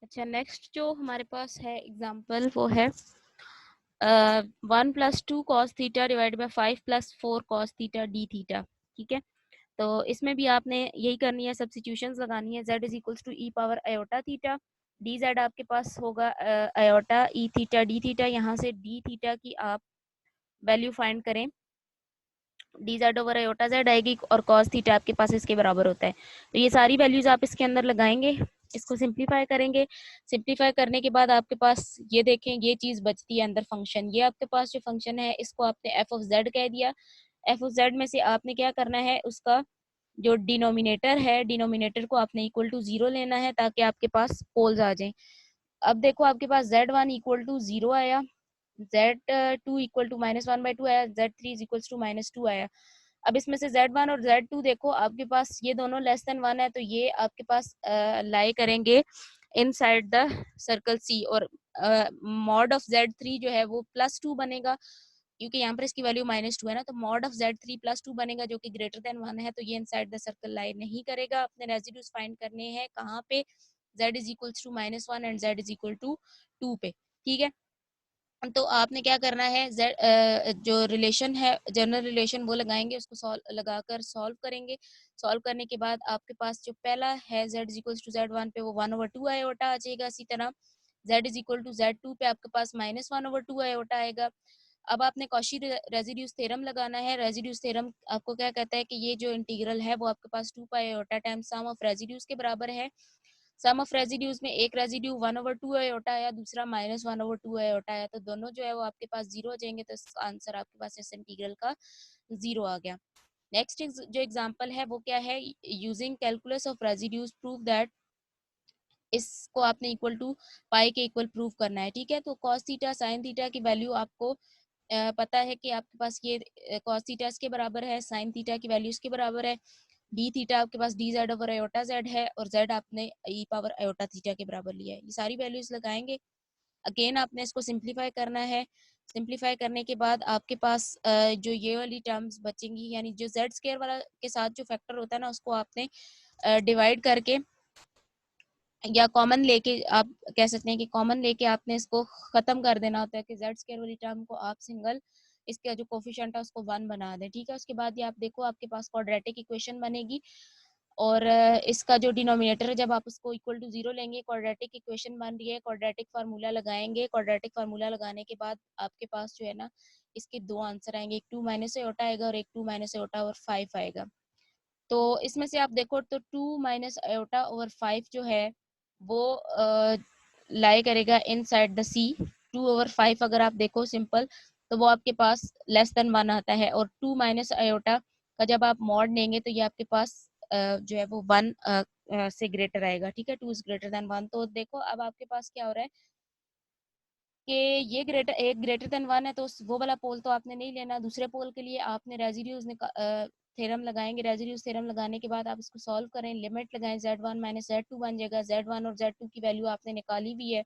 अच्छा, नेक्स्ट जो हमारे पास है एग्जाम्पल वो है 1 + 2 cos theta divide by 5 + 4 cos theta d theta. ठीक है, तो इसमें भी आपने यही करनी है, सब्स्टिट्यूशंस लगानी है। z is equals to e power iota theta, d z आपके पास होगा iota e theta d theta. यहाँ से डी थीटा की आप वैल्यू फाइंड करें, d z over iota z आएगी और कॉस थीटा आपके पास इसके बराबर होता है। तो ये सारी वैल्यूज आप इसके अंदर लगाएंगे, इसको सिंप्लीफाई करेंगे। सिंप्लीफाई करने के बाद आपके पास ये देखें, ये चीज बचती है अंदर फंक्शन। ये आपके पास जो फंक्शन है इसको आपने एफ ऑफ जेड कह दिया। एफ ऑफ जेड में से आपने क्या करना है, उसका जो डिनोमिनेटर है, डिनोमिनेटर को आपने इक्वल टू 0 लेना है ताकि आपके पास पोल्स आ जाएं। अब देखो आपके पास z1 इक्वल टू 0 आया, z2 इक्वल टू -1/2 आया, z3 इज इक्वल टू -2 आया। अब इसमें से z1 और z2 देखो आपके पास ये दोनों लेस देन 1 है, तो ये आपके पास लाई करेंगे इनसाइड द सर्कल सी, और मॉड ऑफ z3 जो है वो +2 बनेगा, क्योंकि यहाँ पर इसकी वैल्यू -2 है ना। तो मॉड ऑफ z3 +2 बनेगा जो कि ग्रेटर देन 1 है, तो ये इनसाइड द सर्कल लाई नहीं करेगा। अपने रेजिड्यूज फाइंड करने हैं कहाँ पे, z is equal to -1 and z is equal to 2 पे। ठीक है, तो आपने क्या करना है, जो रिलेशन है, जनरल रिलेशन वो लगाएंगे, उसको लगाकर सॉल्व करेंगे। सॉल्व करने के बाद आपके पास जो पहला है z is equal to z1 पे वो 1/2 आयोटा आ जाएगा। इसी तरह z is equal to z2 पे आपके पास -1/2 आयोटा आएगा। अब आपने कॉशी रेजिड्यूस थ्योरम लगाना है। रेजिड्यूस थ्योरम आपको क्या कहता है कि ये जो इंटीग्रल है वो आपके पास 2 pi iota times sum of residues के बराबर है। सम ऑफ रेजिड्यूज में एक रेजिड्यू 1/2 आयोटा आया, दूसरा -1/2 आयोटा आया, तो दोनों जो है वो आपके पास 0 हो जाएंगे। तो इसका आंसर आपके पास इस इंटीग्रल का 0 आ गया। नेक्स्ट जो एग्जांपल है वो क्या है, using calculus of residues prove that, इसको आपने इक्वल टू पाई के इक्वल प्रूव करना है। ठीक है, तो कॉस थीटा साइन थीटा की वैल्यू आपको पता है कि आपके पास ये कॉस थीटा इसके बराबर है, साइन थीटा की वैल्यू इसके बराबर है, डी थीटा आपके पास d z over iota z है, और जेड आपने ई पावर आयोटा थीटा के बराबर लिया है। ये सारी वैल्यूज लगाएंगे। अगेन आपने इसको सिंप्लीफाई करना है। सिंप्लीफाई करने के बाद आपके पास जो ये वाली टर्म्स बचेंगी, यानी जो जेड स्क्वायर वाला के साथ जो फैक्टर होता है ना, उसको आपने डिवाइड करके या कॉमन लेके, आप कह सकते हैं कि कॉमन लेके आपने इसको खत्म कर देना होता है कि जेड स्क्वायर वाली टर्म को आप सिंगल, इसका जो कोफिशिएंट है उसको 1 बना दें। ठीक है, उसके बाद ये आप देखो आपके पास क्वाड्रेटिक इक्वेशन बनेगी, और इसका जो डिनोमिनेटर है जब आप उसको इक्वल टू 0 लेंगे, क्वाड्रेटिक इक्वेशन बन रही है। क्वाड्रेटिक फार्मूला लगाएंगे। क्वाड्रेटिक फार्मूला लगाने के बाद आपके पास जो है ना, इसके दो आंसर आएंगे, एक 2 माइनस आयोटा आएगा और एक 2 माइनस आयोटा और 5 आएगा। तो इसमें से आप देखो तो 2 माइनस आयोटा ओवर 5 जो है वो लाई करेगा इनसाइड द सी। 2/5 अगर आप देखो सिंपल, तो वो आपके पास लेस देन 1 आता है, और 2 माइनस आयोटा का जब आप मॉड लेंगे तो ये आपके पास जो है वो 1 से ग्रेटर आएगा। ठीक है, 2 इज ग्रेटर देन 1। तो देखो अब आपके पास क्या हो रहा है कि ये एक ग्रेटर देन 1 है, तो वो वाला पोल तो आपने नहीं लेना। दूसरे पोल के लिए आपने रेजिड्यूज थ्योरम लगाएंगे। रेजिड्यूज थ्योरम लगाने के बाद आप इसको सॉल्व करें, लिमिट लगाएं, z1 माइनस z2 बन जाएगा। z1 और z2 की वैल्यू आपने निकाली हुई है,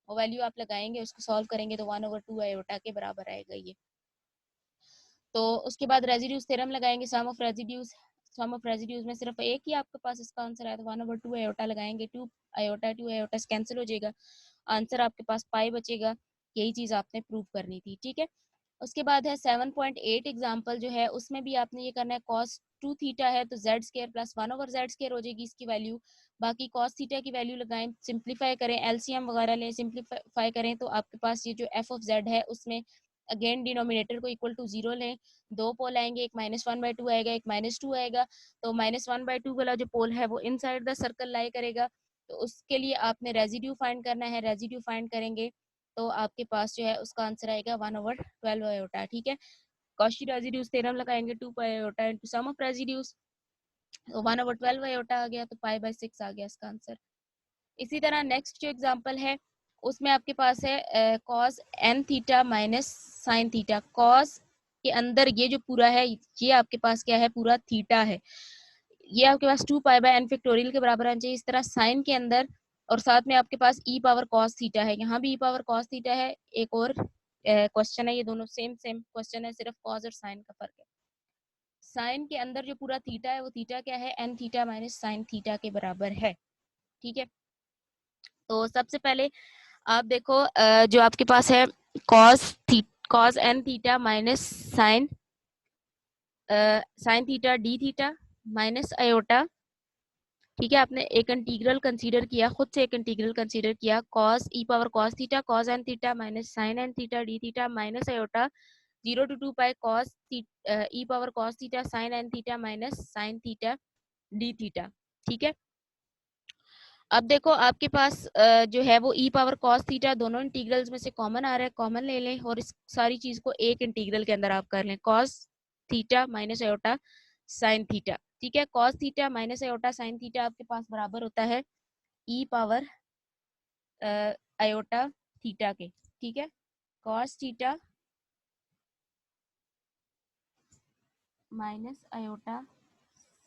वो वैल्यू आप लगाएंगे, उसको सॉल्व करेंगे तो 1/2 आयोटा के बराबर आएगा ये। तो उसके बाद रेजिड्यूज थ्योरम लगाएंगे, सम ऑफ रेजिड्यूज में सिर्फ एक ही आपके पास इसका आंसर आया, तो 1/2 आयोटा लगाएंगे, 2 आयोटा कैंसिल हो जाएगा, आंसर आपके पास पाई बचेगा। यही चीज आपने प्रूव करनी थी। ठीक है, उसके बाद है 7.8 एग्जाम्पल जो है, उसमें भी आपने ये करना है, कॉस 2 थीटा है तो Z square plus 1/z square हो जाएगी इसकी वैल्यू। बाकी कॉस थीटा की वैल्यू लगाएं, सिंप्लीफाई करें, एलसीएम वगैरह लें, सिंप्लीफाई करें, तो आपके पास ये जो एफ ऑफ जेड है उसमें अगेन डिनोमिनेटर को इक्वल टू 0 लें। दो पोल आएंगे, एक -1/2 आएगा, एक -2 आएगा। तो -1/2 वाला जो पोल है वो इनसाइड द सर्कल लाई करेगा। तो उसके लिए आपने रेजिड्यू फाइंड करना है। रेजिड्यू फाइंड करेंगे तो आपके पास जो है उसका आंसर आएगा 1/12 आयोटा। ठीक है, कॉशी रेजिड्यूज थ्योरम लगाएंगे, 2 pi iota into sum of residues, तो 1/12 आयोटा आ गया, तो पाई/6 आ गया इसका आंसर। इसी तरह नेक्स्ट जो एग्जांपल है उसमें आपके पास है cos n theta minus sine theta. Cos के अंदर ये जो पूरा है ये आपके पास क्या है, पूरा थीटा है, ये आपके पास 2 पाई/n फैक्टोरियल के बराबर आना चाहिए। इस तरह साइन के अंदर और साथ में आपके पास ई पावर कॉस थीटा है, यहाँ भी ई पावर कॉस थीटा है। एक और क्वेश्चन है, ये दोनों सेम सेम क्वेश्चन है, सिर्फ कॉस और साइन का फर्क है। साइन के अंदर जो पूरा थीटा है वो थीटा क्या है, n theta minus sine theta के बराबर है। ठीक है, तो सबसे पहले आप देखो जो आपके पास है cos n theta minus sine sine theta d theta minus iota. ठीक है, आपने एक इंटीग्रल कंसीडर किया, खुद से एक इंटीग्रल कंसीडर किया, cos e power cos theta cos n theta minus sine n theta d theta minus iota 0 to 2 pi cos e power cos theta sine n theta minus sine theta d theta. ठीक है, अब देखो आपके पास जो है वो e power cos theta दोनों इंटीग्रल्स में से कॉमन आ रहा है, कॉमन ले लें और इस सारी चीज को एक इंटीग्रल के अंदर आप कर लें, cos theta minus iota sine theta. ठीक है, cos theta minus iota sine theta आपके पास बराबर होता है ई पावर आयोटा थीटा के। ठीक है, cos theta minus iota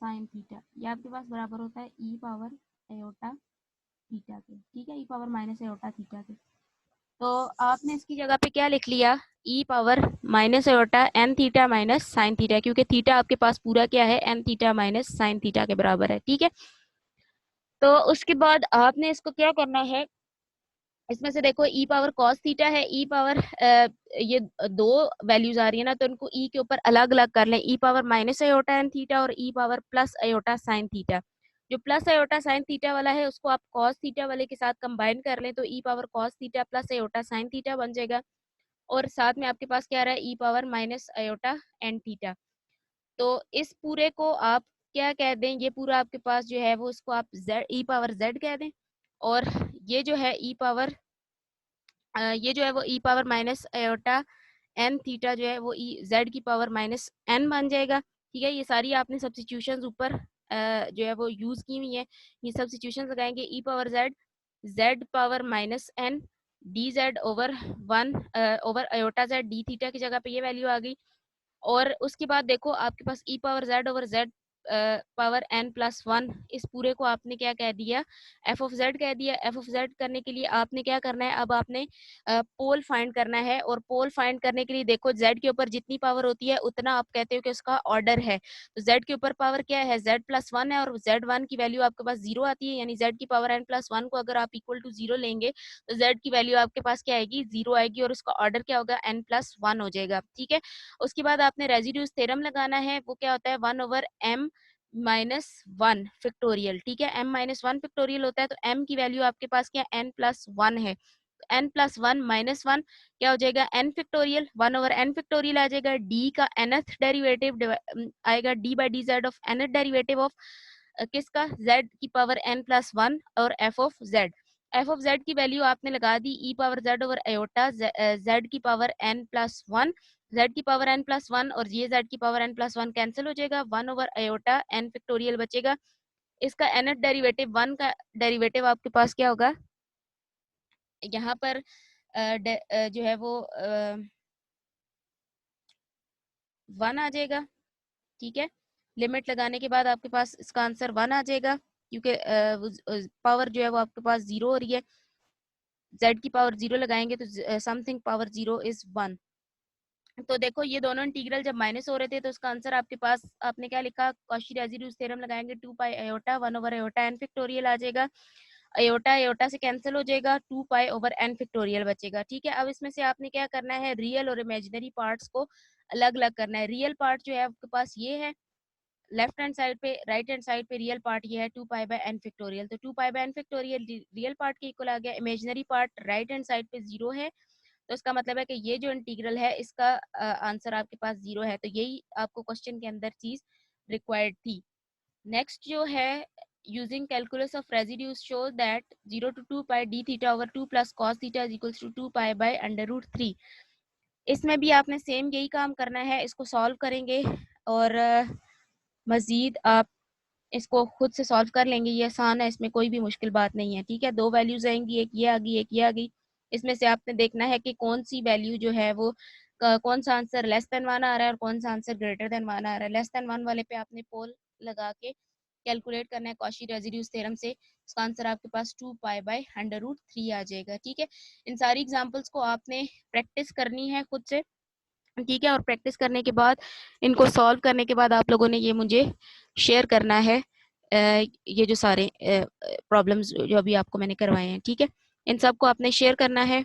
sine theta ये आपके पास बराबर होता है ई पावर आयोटा थीटा के। ठीक है, e power minus iota theta के। तो आपने इसकी जगह पे क्या लिख लिया, e power minus iota n theta minus sine theta, क्योंकि थीटा आपके पास पूरा क्या है, n theta minus sine theta के बराबर है। ठीक है, तो उसके बाद आपने इसको क्या करना है, इसमें से देखो ई पावर कॉस थीटा है, ई पावर ये दो वैल्यूज आ रही है ना, तो इनको ई के ऊपर अलग अलग कर लें, e power minus iota n theta और e power plus iota sine theta. जो प्लस आयोटा साइन थीटा वाला है उसको आप कॉस थीटा वाले के साथ कंबाइन कर लें, तो e power cos theta plus iota sine theta बन जाएगा। और साथ में आपके पास क्या रहा है, e power minus iota n theta. तो इस पूरे को आप क्या कह दें, ये पूरा आपके पास जो है वो इसको आप जेड ई पावर जेड कह दें, और ये जो है ई पावर ये जो है वो e power minus iota n theta जो है वो ई जेड की पावर माइनस एन बन जाएगा। ठीक है, ये सारी आपने सब्स्टिट्यूशंस ऊपर जो है वो यूज की हुई है, ये सब्स्टिट्यूशंस लगाएंगे, e power z z power minus n d z over one over iota z d theta की जगह पे ये वैल्यू आ गई। और उसके बाद देखो आपके पास e power z over z power n plus one, इस पूरे को आपने क्या कह दिया, एफ ऑफ जेड कह दिया। एफ ऑफ जेड करने के लिए आपने क्या करना है, अब आपने पोल फाइंड करना है, और पोल फाइंड करने के लिए देखो जेड के ऊपर जितनी पावर होती है उतना आप कहते हो कि उसका ऑर्डर है। तो जेड के ऊपर पावर क्या है, जेड प्लस वन है, और जेड वन की वैल्यू आपके पास जीरो आती है, यानी जेड की पावर एन प्लस वन को अगर आप इक्वल टू जीरो लेंगे तो जेड की वैल्यू आपके पास क्या आएगी, जीरो आएगी, और उसका ऑर्डर क्या होगा, एन प्लस वन हो जाएगा। ठीक है, उसके बाद आपने रेजिड्यूज थ्योरम लगाना है, वो क्या होता है, one over m minus one factorial. ठीक है, एम माइनस वन फिक्टोरियल होता है, तो एम की वैल्यू आपके पास क्या, एन प्लस वन है, n plus one minus one क्या हो जाएगा, n factorial, one over n factorial आ जाएगा, डी का nth डेरिवेटिव आएगा, d by d z of nth derivative of किसका, z की पावर n प्लस वन और f of z। f of z की वैल्यू आपने लगा दी e power z over iota z की power n plus one, z की power n plus one और ये z की power n plus one cancel हो जाएगा, one over iota n factorial बचेगा। इसका nth डेरिवेटिव वन का डेरिवेटिव आपके पास क्या होगा, यहाँ पर जो है वो वन आ जाएगा। ठीक है, लिमिट लगाने के बाद आपके पास इसका आंसर वन आ जाएगा, क्योंकि पावर जो है वो आपके पास जीरो हो रही है, z की पावर जीरो लगाएंगे तो something power zero is one. तो देखो ये दोनों इंटीग्रल जब माइनस हो रहे थे तो उसका आंसर आपके पास आपने क्या लिखा, कॉशी रेसिड्यूज थ्योरम लगाएंगे, two pi iota one over iota n factorial आ जाएगा, आयोटा आयोटा से कैंसिल हो जाएगा, two pi over n factorial बचेगा। ठीक है, अब इसमें से आपने क्या करना है, रियल और इमेजिनरी पार्ट्स को अलग अलग करना है। रियल पार्ट जो है आपके पास ये है, लेफ्ट हैंड साइड पे, राइट हैंड साइड पे रियल पार्ट ये है two pi by n factorial, तो two pi by n factorial real part के इक्वल आ गया। Imaginary part right hand side पे जीरो है, तो इसका मतलब है कि ये जो इंटीग्रल है इसका आंसर आपके पास जीरो है, तो यही आपको क्वेश्चन के अंदर चीज रिक्वायर्ड थी। नेक्स्ट जो है, using calculus of residues shows that 0 to 2 pi d theta over 2 plus cos theta is equals to 2 pi by under root 3। इसमें भी आपने सेम यही काम करना है, इसको सॉल्व करेंगे और मजीद आप इसको खुद से सॉल्व कर लेंगे, ये आसान है, इसमें कोई भी मुश्किल बात नहीं है। ठीक है, दो वैल्यूज आएंगी, एक ये आ गई एक ये आ गई, इसमें से आपने देखना है कि कौन सी वैल्यू जो है वो कौन सा आंसर लेस देन वन आ रहा है और कौन सा आंसर ग्रेटर देन वन आ रहा है। लेस देन वन वाले पे आपने पोल लगा के कैलकुलेट करना है कॉशी रेसिड्यूज थ्योरम से, इसका आंसर आपके पास two pi by under root three आ जाएगा। ठीक है, इन सारी एग्जाम्पल्स को आपने प्रैक्टिस करनी है खुद से। ठीक है, और प्रैक्टिस करने के बाद इनको सॉल्व करने के बाद आप लोगों ने ये मुझे शेयर करना है ये जो सारे प्रॉब्लम्स जो अभी आपको मैंने करवाए हैं, ठीक है, इन सबको आपने शेयर करना है